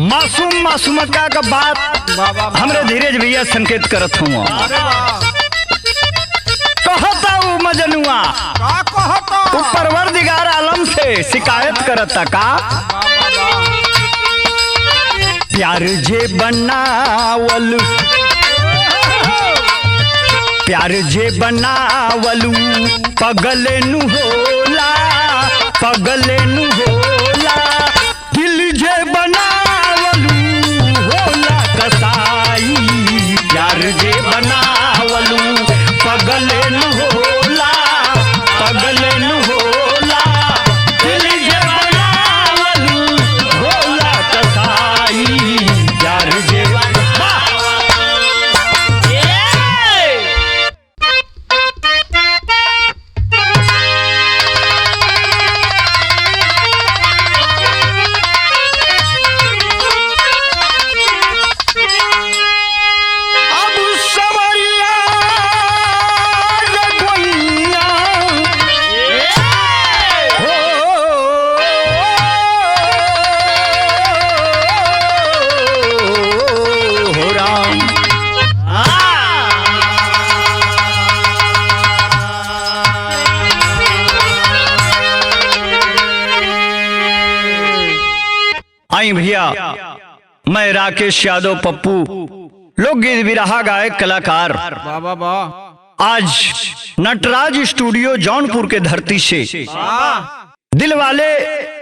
मासूम मासूमका का बात हमरे धीरज भैया संकेत करत हुआ। कहता हूँ मजनुआ तू परवरदिगार आलम से शिकायत करता का। प्यार जे बनावलू प्यार जे बनावलू पगले नु होला पगले नु होला दिल जे बनावलू होला कसाई। प्यार जे बनावलू पगले नु होला पगले नु होला दिल जे बनावलू होला कसाई। प्यार जे आई भैया, मैं राकेश यादव पप्पू लोकगीत विरहा गायक कलाकार आज नटराज स्टूडियो जौनपुर के धरती से दिल वाले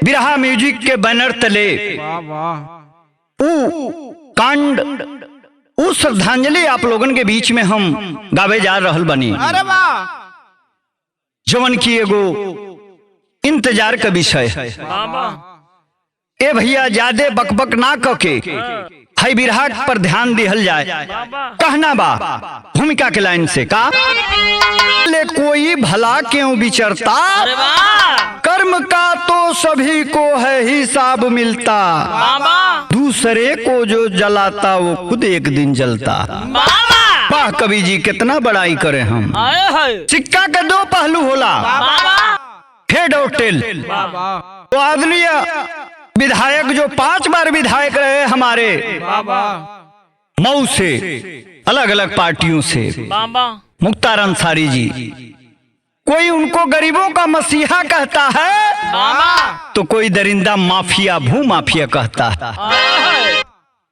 विरहा म्यूजिक के बैनर तले कांड श्रद्धांजलि आप लोगन के बीच में हम गावे जा रहल बनी। जवन की एगो इंतजार का विषय है। ए भैया ज्यादा बकबक ना कके है बिरहा पर ध्यान दिहल जाए। कहना बा भूमिका के लाइन से का ले कोई भला क्यों विचरता कर्म का तो सभी को है हिसाब मिलता दूसरे को जो जलाता वो खुद एक दिन जलता। वाह कवि जी कितना बड़ाई करे हम। सिक्का के दो पहलू होला हेड और टेल। तो आदमी विधायक जो 5 बार विधायक रहे हमारे मऊ से अलग अलग पार्टियों से मुख्तार अंसारी जी, कोई उनको गरीबों का मसीहा कहता है तो कोई दरिंदा माफिया भू माफिया कहता है।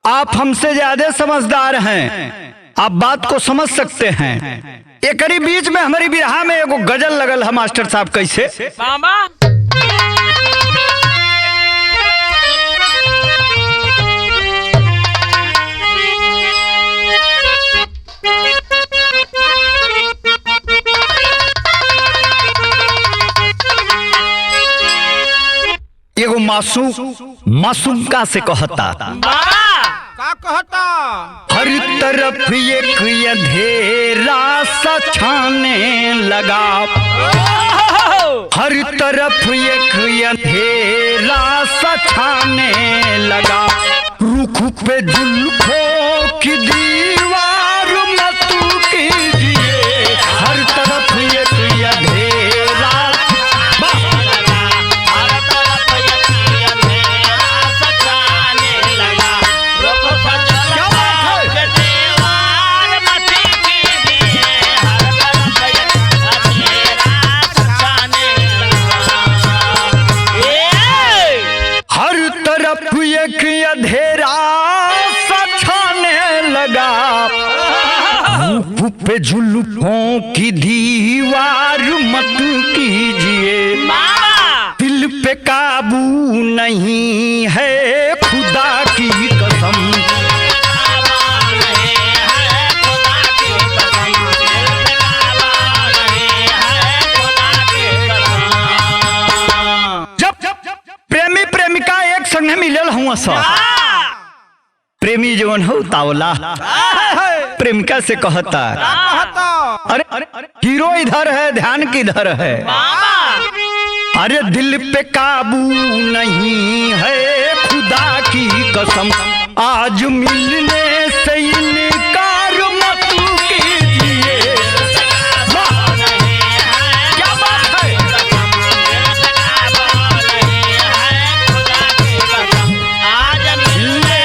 आप हमसे ज्यादा समझदार हैं, आप बात को समझ सकते हैं। एक करीब बीच में हमारी बिरहा में एगो गजल लगल है मास्टर साहब कैसे एगो मासूम का से कहता का कहता हर तरफ एक अंधेरा सा छाने लगा हर तरफ एक अंधेरा सा छाने लगा रुख पे जुल्फों की दीवार मत कीजिए हर तरफ एक अंधेरा अंधेरा सा छाने लगा रूप पे जुल्फों की दीवार मत कीजिए दिल पे काबू नहीं है खुदा की कसम प्रेमी प्रेमिका एक संग मिलल हुआ सा प्रेमी जवन हो तावला प्रेमिका से कहता अरे हीरो इधर है ध्यान किधर है अरे दिल पे काबू नहीं है खुदा की कसम आज मिलने से इनकार मत कीजिए। क्या बात है मिलने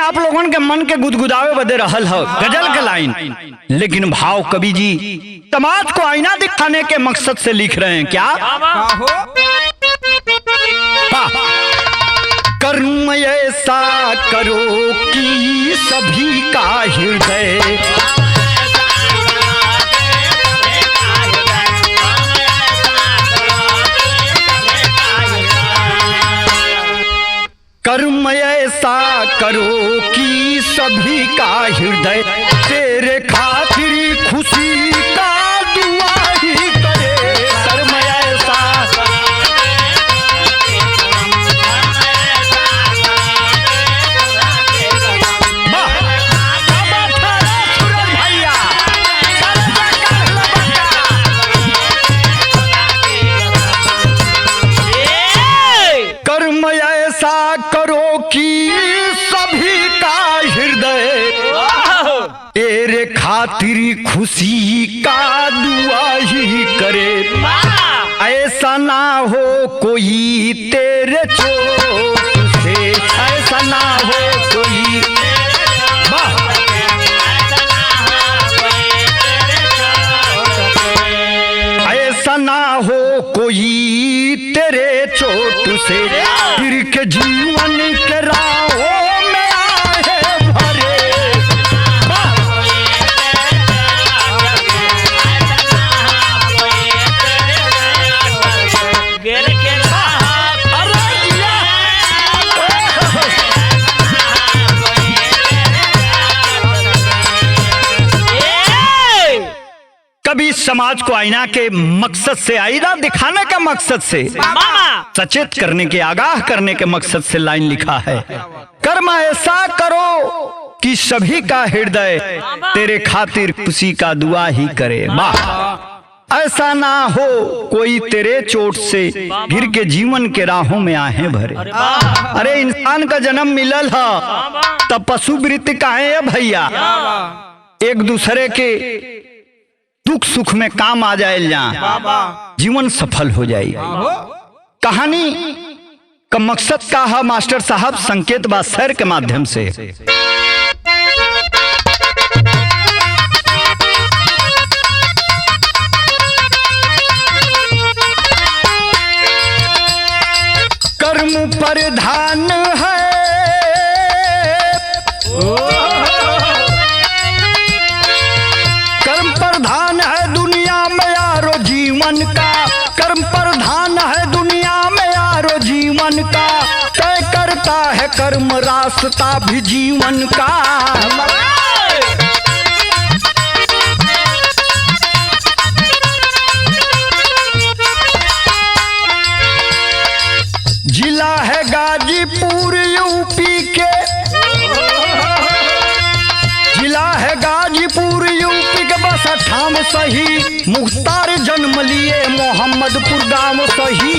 आप लोगन के मन के गुदगुदावे बदे रहल है गजल के लाइन, लेकिन भाव कवि जी समाज को आईना दिखाने के मकसद से लिख रहे हैं। क्या काहो कर्म ऐसा करो कि सभी का हृदय कर्म ऐसा करो कि सभी का हृदय तेरे खातिर खुशी का दुआ ही करे। कर्म ऐसा कर्म ऐसा करो कि सभी का हृदय तेरे खातिर खुशी का दुआ ही करे। ऐसा ना हो कोई तेरे चोट से, ऐसा ना हो कोई ऐसा ना हो कोई तेरे चोट से फिर के जीवन के राहों में आए भरे। कभी समाज को आईना के मकसद से, आईना दिखाने का मकसद से, सचेत करने के, आगाह करने के मकसद से लाइन लिखा है। कर्म ऐसा करो कि सभी का हृदय तेरे खातिर खुशी का दुआ ही करे। वाह, ऐसा ना हो कोई तेरे चोट से गिर के जीवन के राहों में आहें भरे। अरे इंसान का जन्म मिलल है तब पशु वृत्ति काहे है भैया, एक दूसरे के दुख सुख में काम आ जाए, जीवन सफल हो जाए। कहानी का मकसद का है मास्टर साहब संकेत बा सर के माध्यम से। कर्म प्रधान है प्रधान है दुनिया में यारो जीवन का, कर्म प्रधान है दुनिया में यारो जीवन का, तय करता है कर्म रास्ता भी जीवन का। जिला है गाजीपुर यूपी के, जिला है गाजीपुर यूपी के, बस ठाम सही मुख्तार जन्म लिए मोहम्मदपुर गांव सही।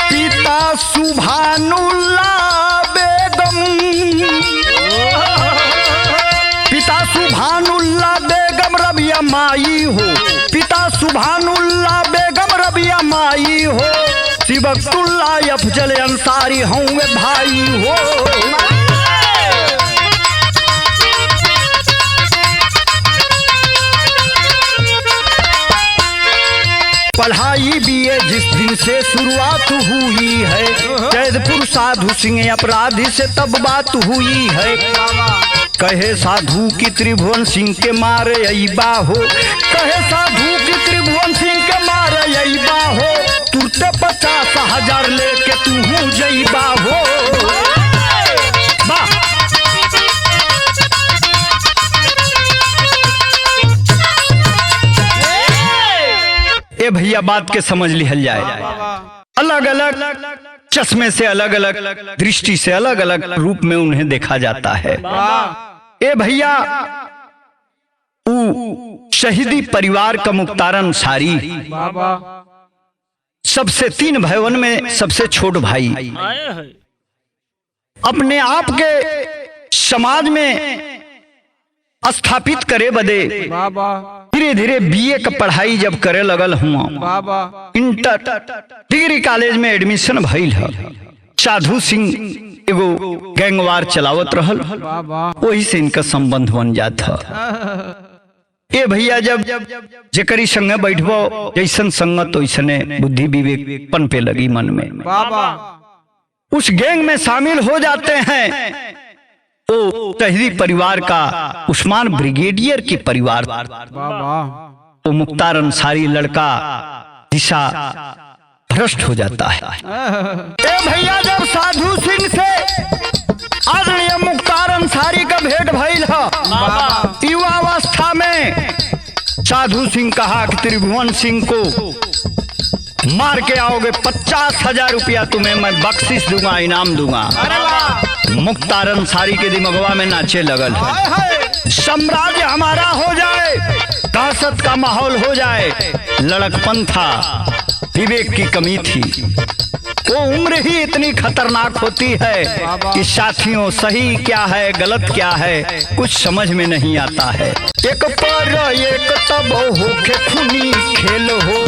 पिता सुभानुल्लाह बेगम, पिता सुभानुल्लाह बेगम रबिया माई हो, पिता सुभानुल्लाह बेगम रबिया माई हो, सिबकतुल्लाह अफजल अंसारी हूँ भाई हो। पढ़ाई बीए जिस दिन से शुरुआत हुई है, जैदपुर साधु सिंह अपराधी से तब बात हुई है। कहे साधु की त्रिभुवन सिंह के मारे अईबा हो, कहे साधु की त्रिभुवन सिंह के मारे अईबा हो, तुरते 50,000 लेके तू जईबा हो। ए भैया बात के समझ लिहल जाए, अलग अलग चश्मे से, अलग अलग दृष्टि से, अलग अलग रूप में उन्हें देखा जाता है। ए भैया शहीदी परिवार का मुख्तार अंसारी सबसे 3 भाइयों में सबसे छोट भाई, अपने आप के समाज में स्थापित करे बदे धीरे धीरे बीए का पढ़ाई जब करे लगल हुआ, बाबा इंटर डिग्री कॉलेज में एडमिशन भइल है। साधु सिंह एगो गैंगवार चलावत रहल, बाबा वही से इनका संबंध बन जाता। ए भैया जब जेकरी संगे बैठबो जैसन संगत वैसने बुद्धि विवेक पन पे लगी मन में, बाबा उस गैंग में शामिल हो जाते हैं। वो तहरी परिवार का उस्मान ब्रिगेडियर की परिवार, बाबा वो मुख्तार अंसारी लड़का दिशा भ्रष्ट हो जाता है। ए भैया जब साधु सिंह से आदरणीय मुख्तार अंसारी का भेंट भइल है, युवावस्था में साधु सिंह कहा कि त्रिभुवन सिंह को मार के आओगे 50,000 रुपया तुम्हें मैं बख्शिश दूंगा, इनाम दूंगा। मुख्तार अंसारी के दिमागवा में नाचे लगल है, साम्राज्य हमारा हो जाए, दहशत का माहौल हो जाए। लड़कपन था, विवेक की कमी थी। वो उम्र ही इतनी खतरनाक होती है कि साथियों सही क्या है गलत क्या है कुछ समझ में नहीं आता है। एक पर एक तब हो के खूनी खेल हो,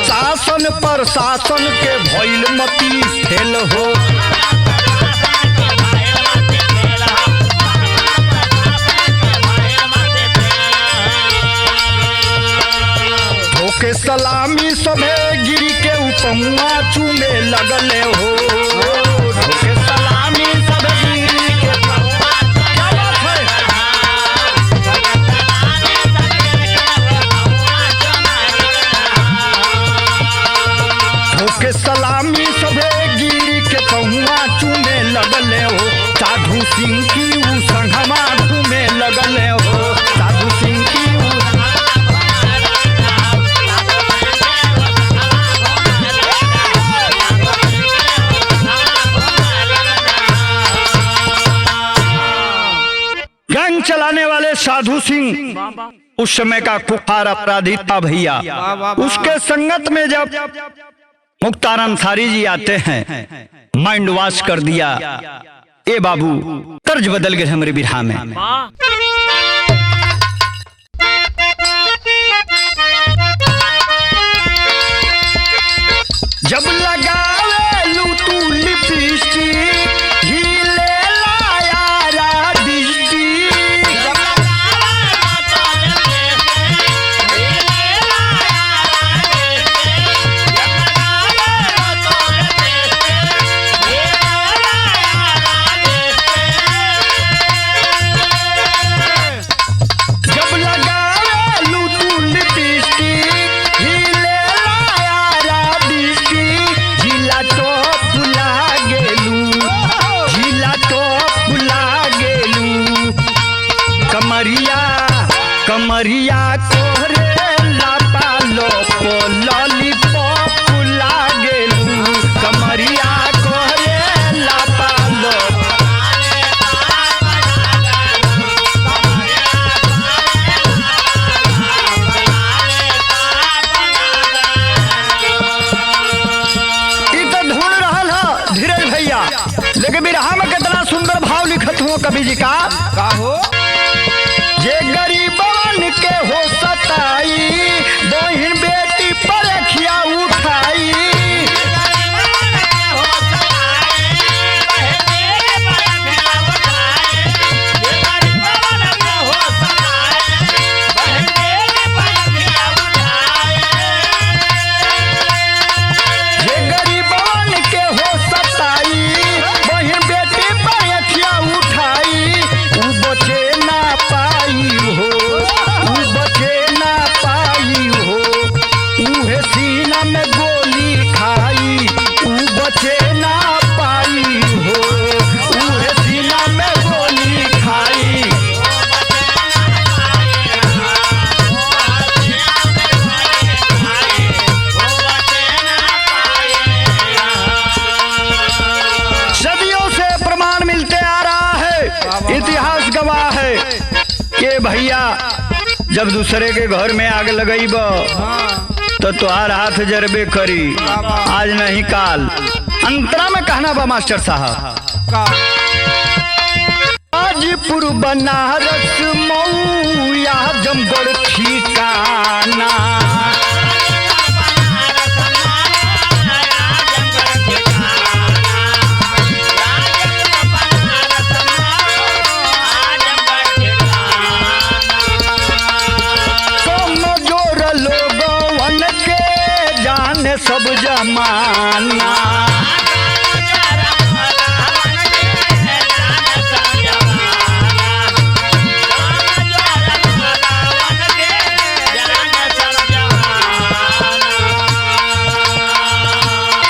शासन पर शासन के भइल मती फेल हो। के सलामी सबे गिरी के उपमुआ चूमे लगले हो, के सलामी सबे गिरी के क्या बात है, के सलामी सबे गिरी के पहुआ चूमे लगले हो। साधु सिंह की ऊ संघमा घूमे लगले हो, साधु सिंह की चलाने वाले साधु सिंह उस समय का कुख्यात अपराधी था भैया। उसके संगत में जब मुख्तार अंसारी जी आते हैं, माइंड वॉश कर दिया। ए बाबू तर्ज बदल गए हमारे बिरहा में। जब लगावे लू तू लिपस्टिक कमरिया कोहरे लापा लोपो लॉलीपॉप लागेलू, कमरिया कोहरे लापा लोप। ई तो ढूंढ रहल है धीरज भैया, लेकिन बिरहा में कितना सुंदर भाव लिखत हुआ कवि जी का हो। जे गरीबन के हो सताई, बहन बेटी पर अखिया उठाई। जे गरीबन के हो सताई, बहन बेटी पर अखिया उठाई। उ बचे ना पाई हो, उ बचे ना पाई हो, उहे सीना में गोली खाई। उ बचे ना पाई हो, उहे सीना में गोली खाई। सदियों से प्रमाण मिलते आ रहा है, इतिहास गवाह है कि भैया जब दूसरे के घर में आग लगई तो तुहार हाथ जरबे करी, आज नहीं काल। अंतरा में कहना बा मास्टर साहब, का गाजीपुर बनारस मऊ आजमगढ़ ठिकाना। सब जमाना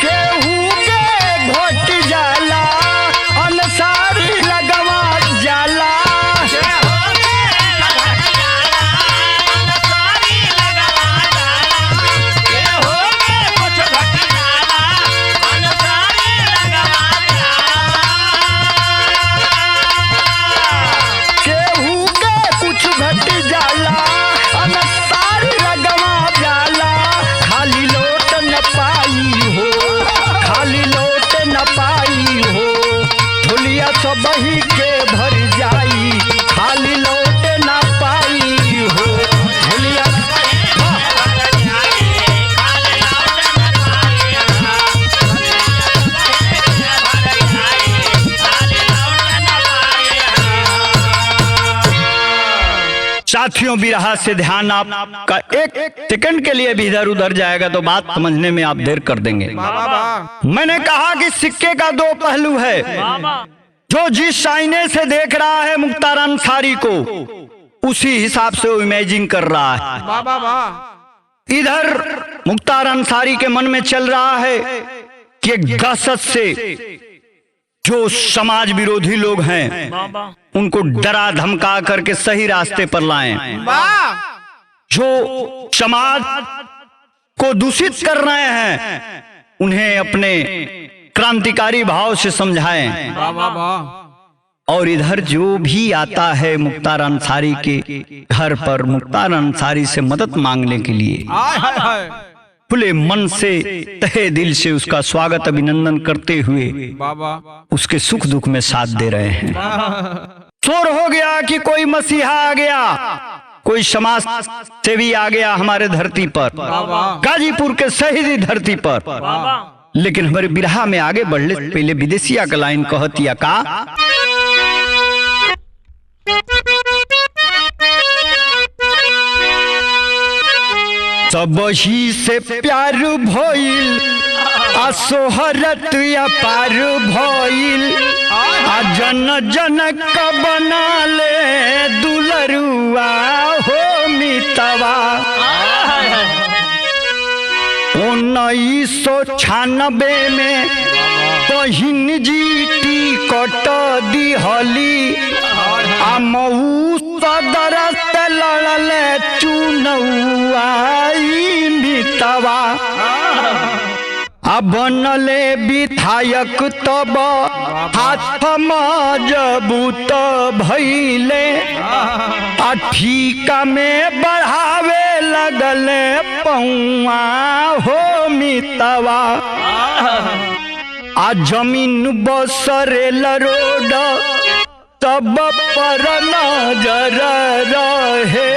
केहू के घोट जाला अनसारी लगवा जाला। बही के भर जाई खाली लौट ना पाई हो भूलिया। साथियों बिरहा से ध्यान आपका एक सेकंड के लिए भी इधर उधर जाएगा तो बात समझने में आप देर कर देंगे। मैंने कहा कि सिक्के का दो पहलू है। जो जिस आईने से देख रहा है मुख्तार अंसारी को, उसी हिसाब से वो इमेजिन कर रहा है। इधर मुख्तार अंसारी के मन में चल रहा है कि गसत से जो समाज विरोधी लोग हैं उनको डरा धमका करके सही रास्ते पर लाएं। जो समाज को दूषित कर रहे हैं उन्हें अपने क्रांतिकारी भाव से समझाएं। और इधर जो भी आता है मुख्तार अंसारी के घर पर मुख्तार अंसारी से मदद मांगने के लिए खुले मन से तहे दिल से उसका स्वागत अभिनंदन करते हुए उसके सुख दुख में साथ दे रहे हैं। शोर हो गया कि कोई मसीहा आ गया, कोई समाज सेवी आ गया हमारे धरती पर, गाजीपुर के शहीदी धरती पर। लेकिन हमारे बिरहा में आगे बढ़ने से पहले विदेशिया का लाइन कहतिया का, सब ही से प्यार भइल असोहरत अपार भइल जन जनक बना ले दुलरुआ हो मितवा। 1996 में बहिन जी टिकट दिहली मऊ सदर से लड़ल चुनौआ मितवा बनले विधायक तब हाथ मजबूत भइले ठीका में बढ़ावे लगले पौआ हो मितवा। जमीन बसरेल रोड तब पर नजर रहे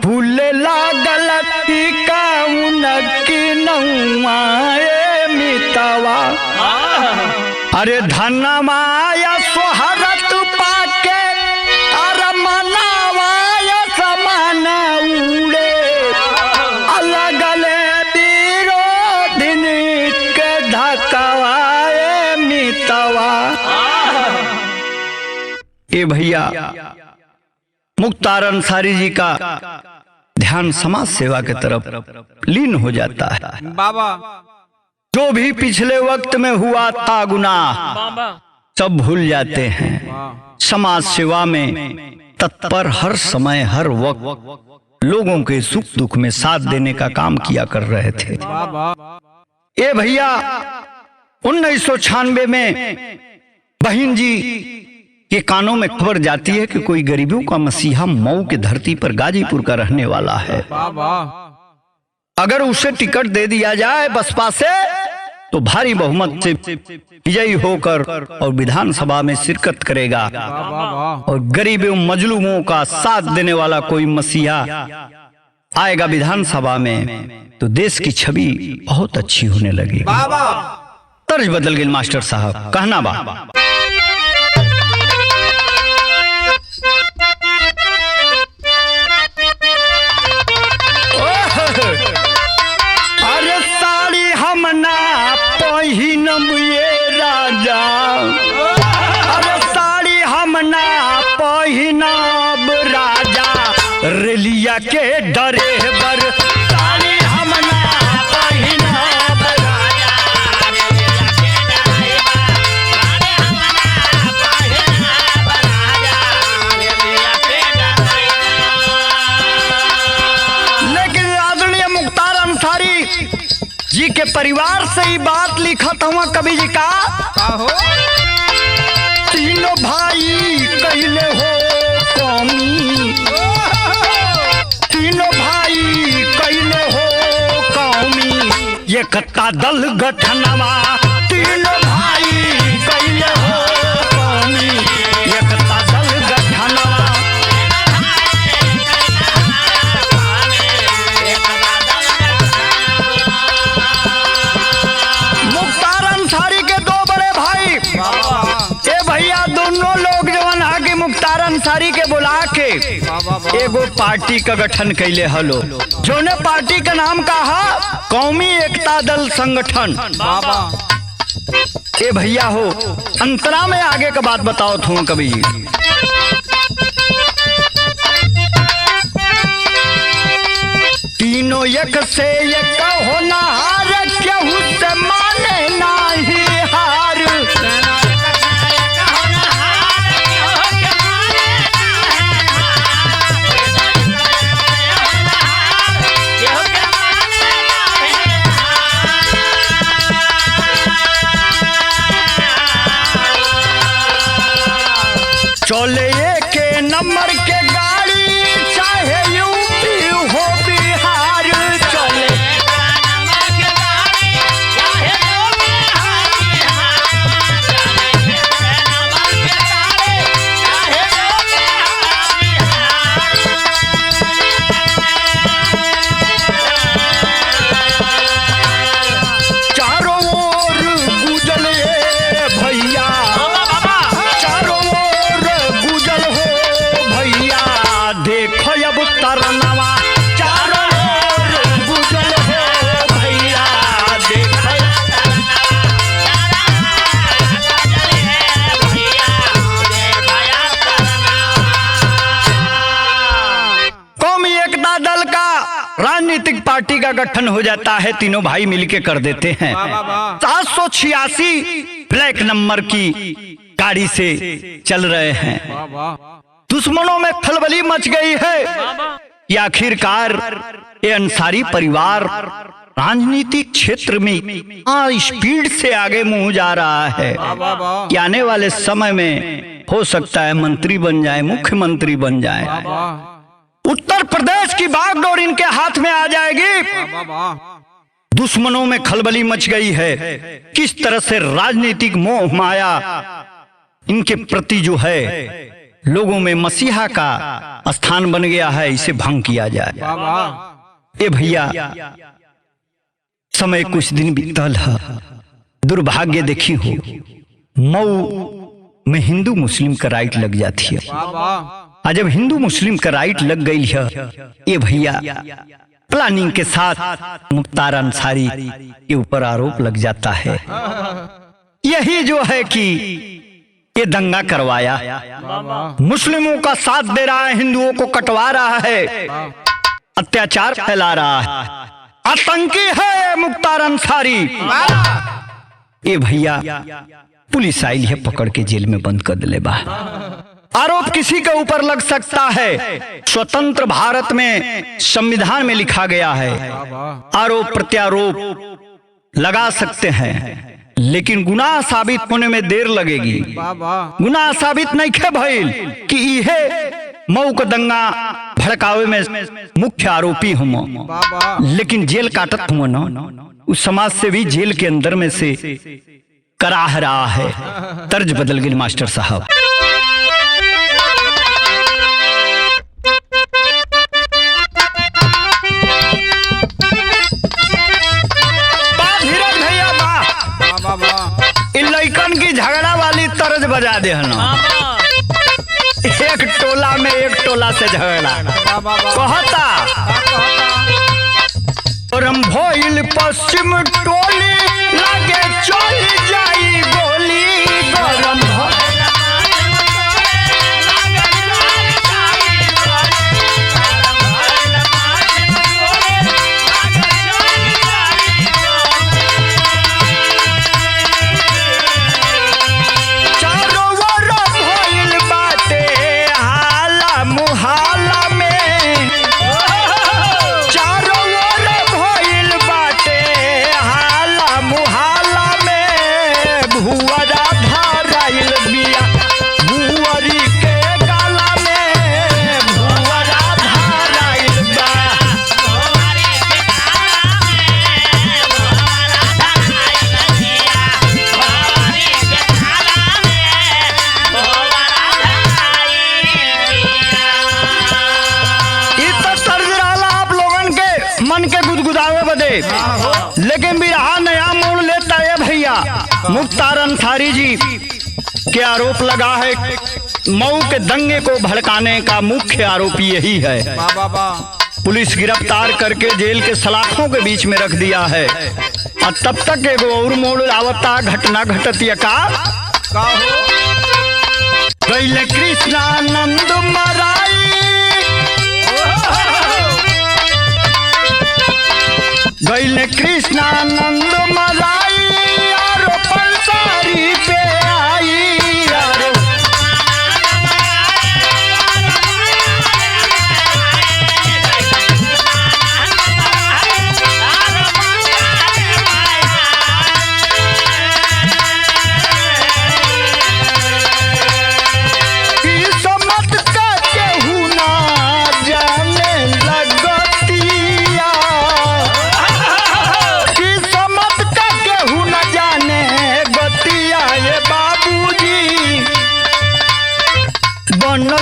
फूले लागल टीका उनकी नौआ मितवा। अरे धनमाया सोहरत पाके अरे मनावाया समान उड़े अलगले विरोधिन के धकवाए मितवा। ए भैया मुख्तार अंसारी जी का ध्यान समाज सेवा के तरफ लीन हो जाता है। बाबा जो भी पिछले वक्त में हुआ था गुनाह सब भूल जाते हैं। समाज सेवा में तत्पर हर समय हर वक्त लोगों के सुख दुख में साथ देने का काम किया कर रहे थे। ये भैया 1996 में बहन जी के कानों में खबर जाती है कि कोई गरीबों का मसीहा मऊ की धरती पर गाजीपुर का रहने वाला है अगर उसे टिकट दे दिया जाए बसपा से तो भारी बहुमत से विजयी होकर और विधानसभा में शिरकत करेगा और गरीब एवं मजलूमों का साथ देने वाला कोई मसीहा आएगा विधानसभा में तो देश की छवि बहुत अच्छी होने लगेगी। तर्ज बदल गई मास्टर साहब, कहना बा अरे साड़ी हम ना पहिनम ये राजा, अरे साड़ी हम ना पहिनब राजा, रेलिया के डरे बर साड़ी हम ना पहिनब राजा, लेकिन आदरणीय मुख्तार अंसारी जी के परिवार से ही बात लिखत हुआ कवि जी का हो? तीनों भाई कहले हो कौमी, तीनों भाई कहले हो कौमी, ये कत्ता दल गठनवा, तीनों भाई कहले हो कौमी, ये कत्ता दल गठनवा। मुख्तार अंसारी के दो बड़े भाई ए भैया दोनों लोग जवन है कि मुख्तार अंसारी के बुला के एगो पार्टी का गठन कैले हलो, जोने पार्टी का नाम का है कौमी एकता दल संगठन। ए भैया हो अंतरा में आगे का बात बताओ तुम कभी तीनों एक से एक होना हार, केहू से माने नाही हार, चले के नंबर के गाड़ी चाहे यूपी हो बिहार, चले चारों ओर गुजले भैया, चारों ओर गुजल हो भैया, देखो अब तरनवा, चारों ओर गुजल हो भैया, देखो कौमी एकता दल का राजनीतिक पार्टी का गठन हो जाता है, तीनों भाई मिलके कर देते हैं। 786 ब्लैक नंबर की गाड़ी से चल रहे हैं, दुश्मनों में खलबली मच गई है कि आखिरकार ये अंसारी परिवार राजनीतिक क्षेत्र में स्पीड से आगे मुंह जा रहा है कि आने वाले समय में हो सकता है मंत्री बन जाए, मुख्यमंत्री बन जाए, उत्तर प्रदेश की बागडोर इनके हाथ में आ जाएगी। दुश्मनों में खलबली मच गई है, किस तरह से राजनीतिक मोह माया इनके प्रति जो है लोगों में मसीहा का स्थान बन गया है, इसे भंग किया जाए। ए भैया समय कुछ दिन बीतल है, दुर्भाग्य देखी हो मऊ में हिंदू मुस्लिम का राइट लग जाती है, और जब हिंदू मुस्लिम का राइट लग गई है ये भैया प्लानिंग के साथ मुख्तार अंसारी के ऊपर आरोप लग जाता है, यही जो है कि ये दंगा करवाया, मुस्लिमों का साथ दे रहा है, हिंदुओं को कटवा रहा है, अत्याचार फैला रहा है, आतंकी है मुख्तार अंसारी। ये भैया पुलिस आई है, पकड़ के जेल में बंद कर दिले बा। आरोप किसी के ऊपर लग सकता है, स्वतंत्र भारत में संविधान में लिखा गया है आरोप प्रत्यारोप लगा सकते हैं, लेकिन गुनाह साबित होने में देर लगेगी। गुनाह साबित नहीं खे भइल कि इहे मऊ को दंगा भड़कावे में मुख्य आरोपी हूँ, बाबा लेकिन जेल काटत हूँ ना, उस समाज से भी जेल के अंदर में से कराह रहा है। तर्ज बदल गई मास्टर साहब। लइकन की झगड़ा वाली तर्ज बजा दे ना, एक टोला में एक टोला से झगड़ा कहता और हम भोइल पश्चिम टोली लागे चल जाई गोली, गरम लेकिन बिरहा नया मोड़ लेता है भैया। मुख्तार अंसारी जी के आरोप लगा है, मऊ के दंगे को भड़काने का मुख्य आरोपी यही है। पुलिस गिरफ्तार करके जेल के सलाखों के बीच में रख दिया है। और तब तक एगो और मोड़ आवता, घटना घटतिया का गैले कृष्णानंद मराई, गैले कृष्णानंद मराई, यारो पंसारी पे आई, यारो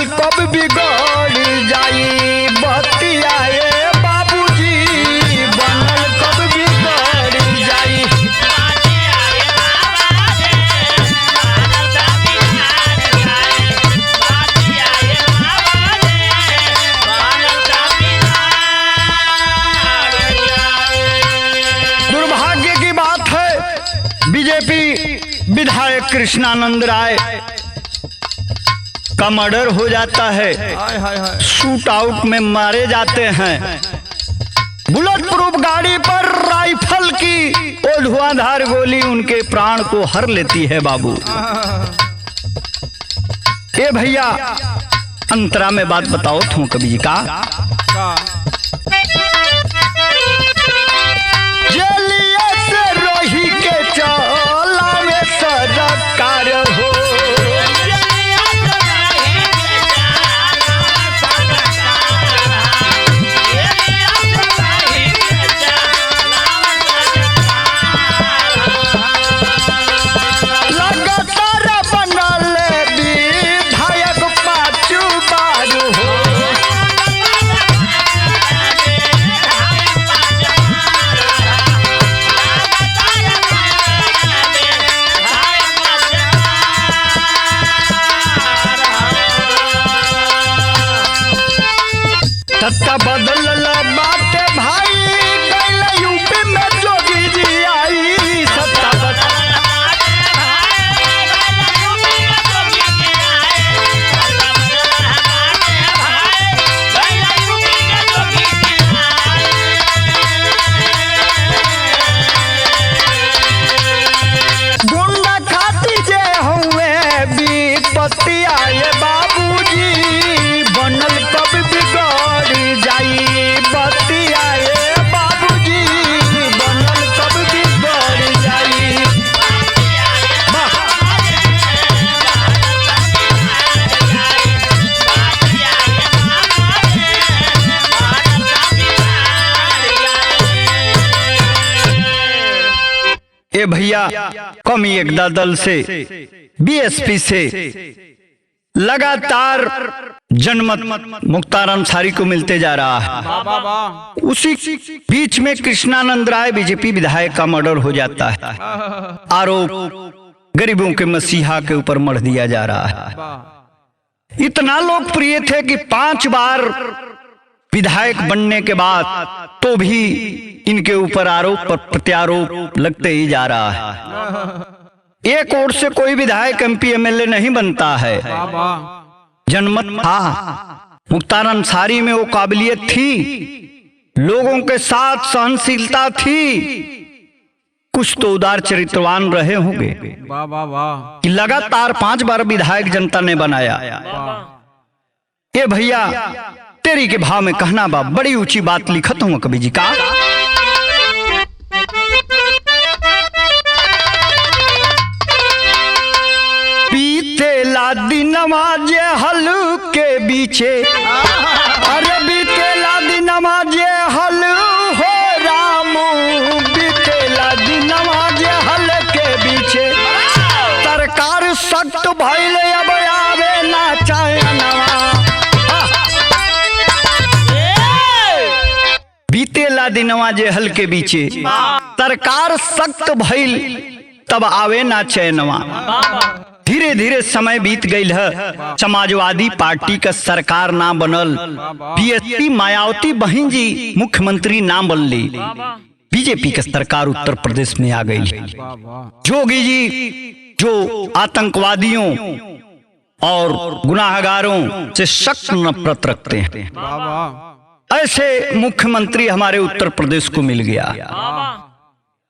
कब बिगड़ जाई बतिया ये बाबूजी, बनल कब बिगड़ जाई। दुर्भाग्य की बात है, बीजेपी विधायक कृष्णानंद राय का मर्डर हो जाता है, शूट आउट में मारे जाते हैं। बुलेट प्रूफ गाड़ी पर राइफल की वो धुआंधार गोली उनके प्राण को हर लेती है बाबू। ए भैया अंतरा में बात बताओ थू कवि जी का, जेलिया से रोही के चलावे सरकार हो, ए भैया कौमी एकता दल से बीएसपी से लगातार जनमत मुख्तार अंसारी को मिलते जा रहा है। उसी बीच में कृष्णानंद राय बीजेपी विधायक का मर्डर हो जाता है। आरोप गरीबों के मसीहा के ऊपर मढ़ दिया जा रहा है। इतना लोकप्रिय थे कि 5 बार विधायक बनने के बाद तो भी इनके ऊपर आरोप पर प्रत्यारोप लगते ही जा रहा है। एक ओर से कोई विधायक एमपी एमएलए नहीं बनता है। जनमत था, मुख्तार अंसारी में वो काबिलियत थी, लोगों के साथ सहनशीलता थी, कुछ तो उदार चरित्रवान रहे होंगे कि लगातार 5 बार विधायक जनता ने बनाया। ये भैया तेरी के भाव में कहना बा, बड़ी ऊंची बात लिखत हूं कवि जी का। बीतेला दिनवा जे हल के बीचे, अरे बीतेला दिनवा जे हल हो राम, बीतेला दिनवा जे हल के बीचे, सरकार सख्त भइल अब आवे ना चाहनवा। बीतेला दिनवा जे हल के बीचे, सरकार सख्त भइल तब आवे ना चैनवा। धीरे धीरे समय बीत गई है, समाजवादी पार्टी का सरकार ना बनल, बीएसपी मायावती बहन जी मुख्यमंत्री ना बनली, बीजेपी की सरकार उत्तर प्रदेश में आ गई। जोगी जी जो आतंकवादियों और गुनाहगारों से सख्त नफरत रखते हैं, ऐसे मुख्यमंत्री हमारे उत्तर प्रदेश को मिल गया।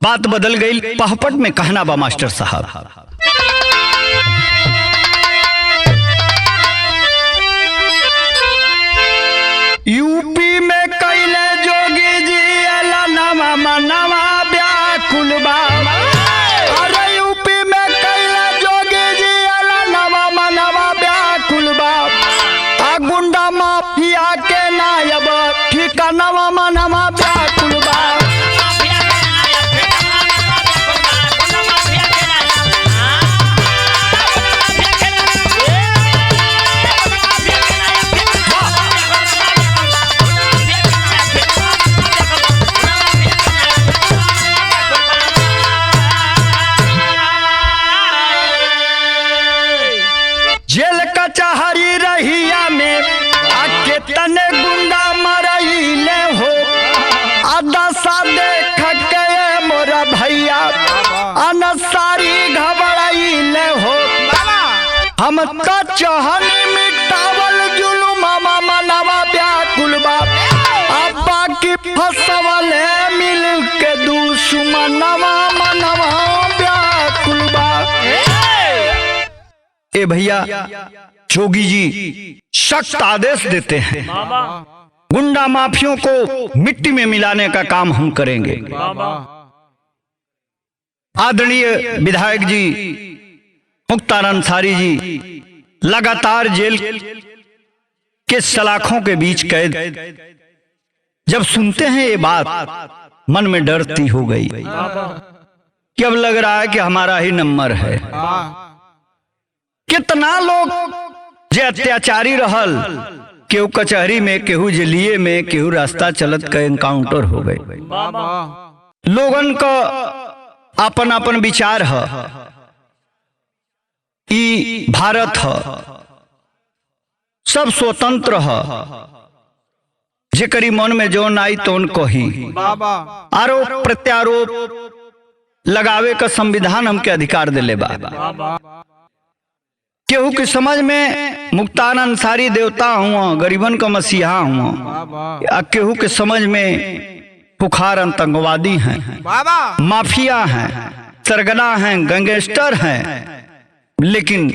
बात बदल गई। पहपट में कहना बा मास्टर साहब, यूपी में कैले जोगी जी अला नवा मनवा व्याकुल बा, अरे यूपी में कैले जोगी जी अला नवा मनवा व्याकुल बा, आ गुंडा माफिया के नायब ठिकानवा मनवा व्याकुल बा। जेल कचहरी रहिया में आके तने गुंडा मरइले हो, आदशा देख के मोरा भैया अनसारी घबराइले हो। हम तो चहनी मिटावल जुलुमा मनवा व्याकुल बा, अब्बा की फसवले मिल के दुश्मनवा मनवा व्याकुल बा। ए भैया जोगी जी सख्त आदेश देते हैं, गुंडा माफियों को मिट्टी में मिलाने का काम हम करेंगे। आदरणीय विधायक जी मुख्तार अंसारी जी लगातार जेल के सलाखों के बीच कैद, जब सुनते हैं ये बात मन में डरती हो गई कि अब लग रहा है कि हमारा ही नंबर है। कितना लोग जे अत्याचारी रहल, केहू कचहरी में, केहू जेलिए में, केहू रास्ता चलत का एनकाउंटर हो गए। लोगन का अपन अपन विचार है, ई भारत है, सब स्वतंत्र है, जेकरी मन में जो आई तोन कही। आरोप प्रत्यारोप लगावे का संविधान हमके अधिकार दिले बा। केहू की समझ में मुख्तार अंसारी देवता हुआ, गरीबन का मसीहा हुआ, केहू के समझ में पुखार आतंकवादी हैं, माफिया हैं, सरगना हैं, गैंगस्टर हैं। लेकिन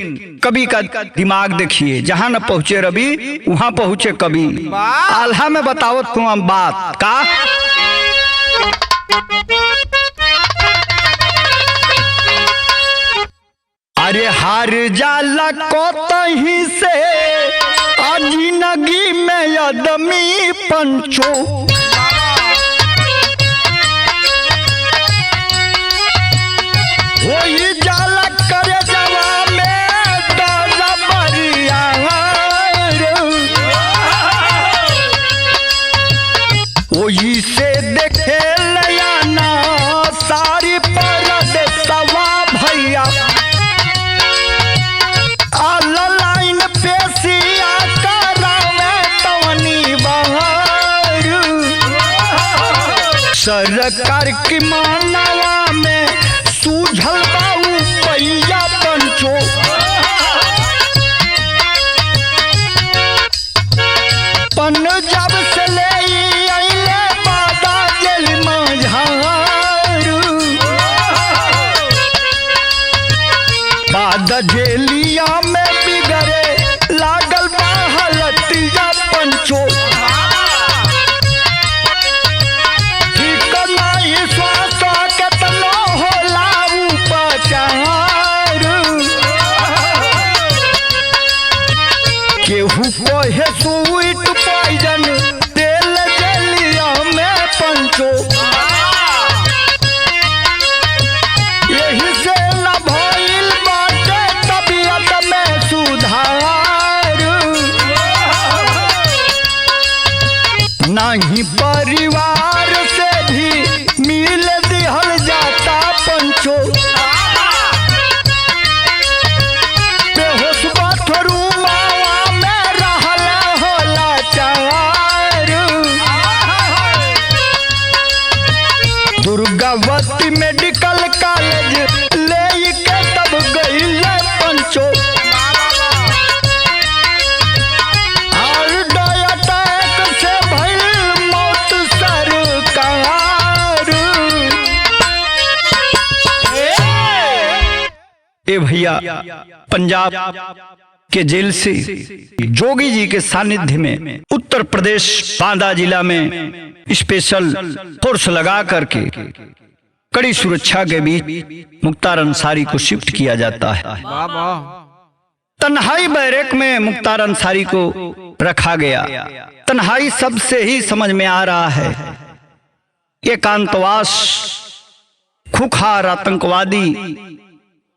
कभी का दिमाग देखिए, जहां न पहुंचे रवि वहां पहुंचे कभी। आल्हा में बतावत तू हम बात का। अरे हार जाला को तही से जिंदगी में आदमी पंचो, वही जाला करे जवा में दादा बरिया वही से देखे लयाना सारी परद सवा भैया आला लाइन पे सिया करावे तवनी बहार सरकार की मानवा में सूझल बाऊ पैया पंचो पंजाब से ले आइले बादा जेल मझारू बादा जेलिया में बिगड़े लागल बा हलतिया पंचो ठीक नहीं श्वास केतनो होला उपचार केहू कहे स्वीट पॉइजन तेल जेलिया में पंचो यही से न भइल बाटे तबीयत में सुधार नहीं परिवार से भी मिल दिहल जाता पंचो बेहोश बाथरूम में रहल होला चार दुर्गावती मेडिकल कॉलेज ले के तब गईल पंचो और अटैक से भइल मौत सरकार ए भैया पंजाब के जेल से जोगी जी के सानिध्य में उत्तर प्रदेश बांदा जिला में स्पेशल फोर्स लगा करके कड़ी सुरक्षा के बीच मुख्तार अंसारी को शिफ्ट किया जाता है। तन्हाई बैरक में मुख्तार अंसारी को रखा गया। तन्हाई सबसे ही समझ में आ रहा है एकांतवास खुखार आतंकवादी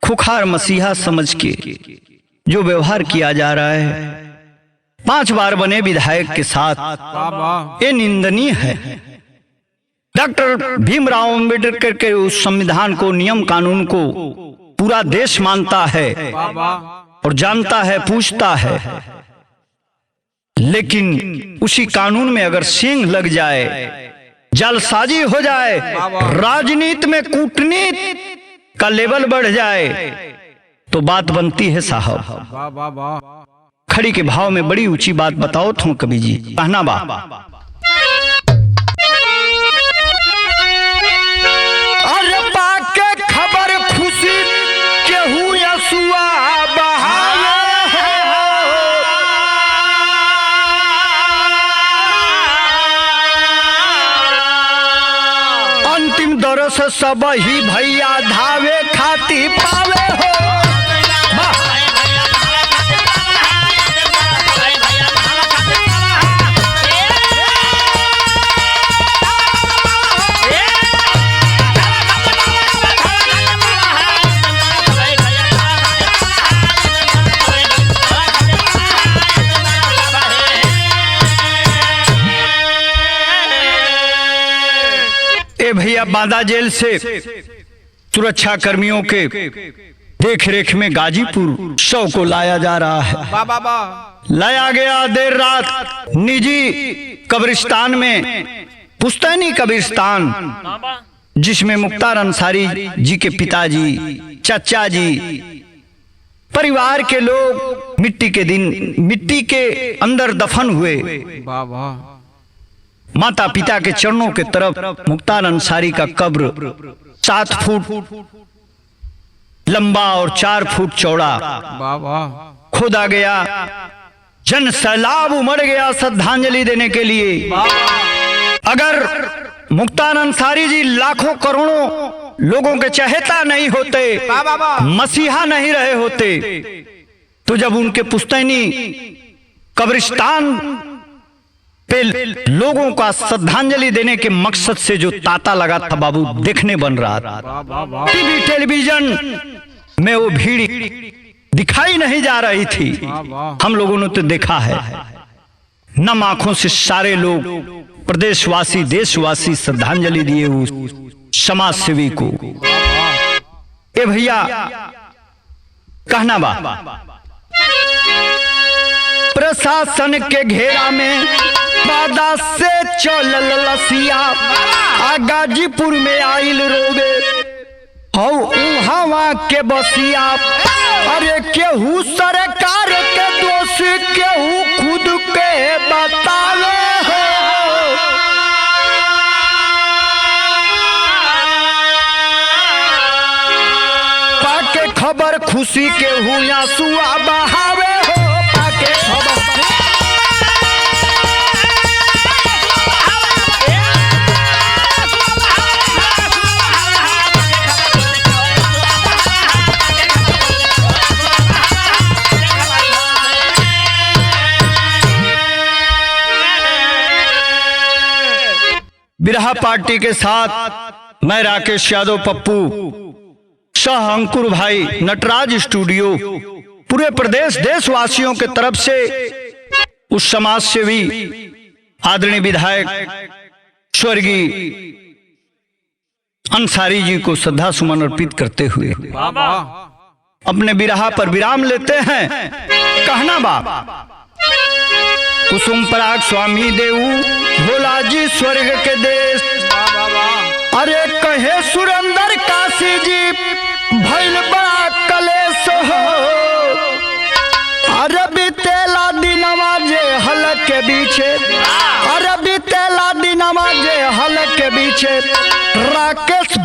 खुखार मसीहा समझ के जो व्यवहार किया जा रहा है 5 बार बने विधायक के साथ ये निंदनीय है। डॉक्टर भीमराव अंबेडकर के उस संविधान को नियम कानून को पूरा देश मानता है और जानता है पूछता है, लेकिन उसी कानून में अगर सींग लग जाए जालसाजी हो जाए राजनीति में कूटनीति का लेवल बढ़ जाए तो बात बनती है साहब। खड़ी के भाव में बड़ी ऊंची बात बताओ तो कवि जी कहना बा अरे पाके खबर खुशी केहू यसुआ बहाए अंतिम दौर से सब ही भैया धावे खाती पावे हो। भैया बांदा जेल से सुरक्षा कर्मियों के देख रेख में गाजीपुर शव को लाया जा रहा है। लाया गया देर रात निजी कब्रिस्तान में, पुश्तैनी कब्रिस्तान, जिसमें मुख्तार अंसारी जी के पिताजी चाचा जी परिवार के लोग मिट्टी के दिन मिट्टी के अंदर दफन हुए। माता पिता के चरणों के तरफ मुख्तार अंसारी का कब्र 7 फुट लंबा और 4 फुट चौड़ा खोदा गया। जन सैलाब उमड़ गया श्रद्धांजलि देने के लिए। अगर मुख्तार अंसारी जी लाखों करोड़ों लोगों के चहेता नहीं होते, मसीहा नहीं रहे होते, तो जब उनके पुश्तैनी कब्रिस्तान पे लोगों का श्रद्धांजलि देने के मकसद से जो तांता लगा था बाबू, देखने बन रहा था। टीवी टेलीविजन में वो भीड़ दिखाई नहीं जा रही थी, हम लोगों ने तो देखा है। नम आंखों से सारे लोग, प्रदेशवासी, देशवासी श्रद्धांजलि दिए उस समाज सेवी को। ए भैया कहना बा, प्रशासन के घेरा में बादा से चलल लसिया, गाजीपुर में आइल रोबे हवा के बसिया। अरे केहू सरकार के दोष, केहू खुद के बतावे हो। पाके खबर खुशी केहू आंसुआ बहावे हो। पाके खबर बिरहा पार्टी के साथ मैं राकेश यादव पप्पू, शाह अंकुर भाई, नटराज स्टूडियो, पूरे प्रदेश देशवासियों के तरफ से उस समाज सेवी आदरणीय विधायक स्वर्गीय अंसारी जी को श्रद्धा सुमन अर्पित करते हुए अपने बिरहा पर विराम लेते हैं। कहना बा, कुसुम पराग स्वामी देऊ भोला जी स्वर्ग के देश। अरे कहे सुरेंद्र काशी जी भइल बड़ा कलेश हो। अरे बीतेला दिनवा जे हल के बीचे, अरे बीतेला दिनवा जे हल के बीचे, राकेश